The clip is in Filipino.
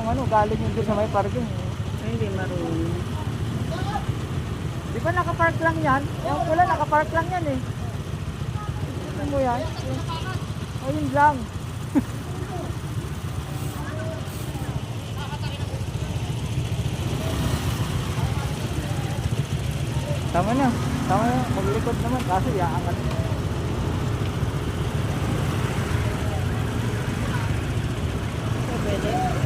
ano, galing yun doon sa may parking. Ay, hindi marunong. Di ba nakapark lang yan? Yung pula nakapark lang yan eh. Ito mo yan. Ayun lang. Tama na. Tama na. Maglikod naman. Kaso iaangat. Pwede.